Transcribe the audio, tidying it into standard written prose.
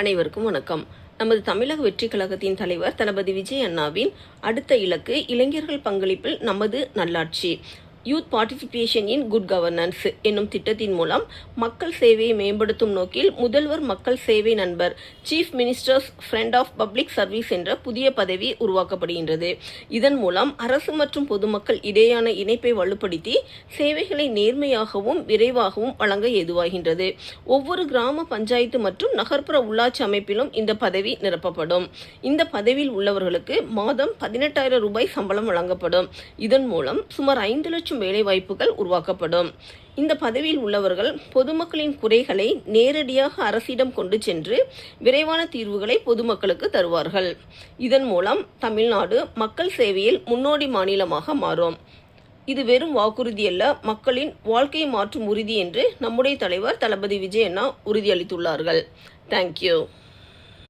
அனைவருக்கும் வணக்கம். நமது தமிழக வெற்றி கழகத்தின் தலைவர் தளபதி விஜய் அண்ணாவின் அடுத்த இலக்கு இளைஞர்கள் பங்களிப்பில் நமது நல்லாட்சி, youth participation in good governance என்னும் திட்டத்தின் மூலம் மக்கள் சேவையை மேம்படுத்தும் நோக்கில் முதல்வர் மக்கள் சேவை நண்பர், chief minister's friend of public service என்ற புதிய பதவி உருவாக்கப்படுகின்றது. இதன் மூலம் அரசு மற்றும் பொதுமக்கள் இடையேயான இணைப்பை வலுப்படுத்தி சேவைகளை நேர்மையாகவும் விரைவாகவும் வழங்க ஏதுவாகின்றது. ஒவ்வொரு கிராம பஞ்சாயத்து மற்றும் நகர்ப்புற உள்ளாட்சி அமைப்பிலும் இந்த பதவி நிரப்பப்படும். இந்த பதவியில் உள்ளவர்களுக்கு மாதம் 18,000 ரூபாய் சம்பளம் வழங்கப்படும். இதன் மூலம் சுமார் 5 லட்சம் வேலை வாய்ப்புகள் உருவாக்கப்படும். இந்த பதவியில் உள்ளவர்கள் பொதுமக்களின் குறைகளை நேரடியாக அரசிடம் கொண்டு சென்று விரைவான தீர்வுகளை பொதுமக்களுக்கு தருவார்கள். இதன் மூலம் தமிழ்நாடு மக்கள் சேவையில் முன்னோடி மாநிலமாக மாறும். இது வெறும் வாக்குறுதி அல்ல, மக்களின் வாழ்க்கையை மாற்றும் உறுதி என்று நம்முடைய தலைவர் தளபதி விஜய் அண்ணா உறுதியளித்துள்ளார்கள். தேங்க்யூ.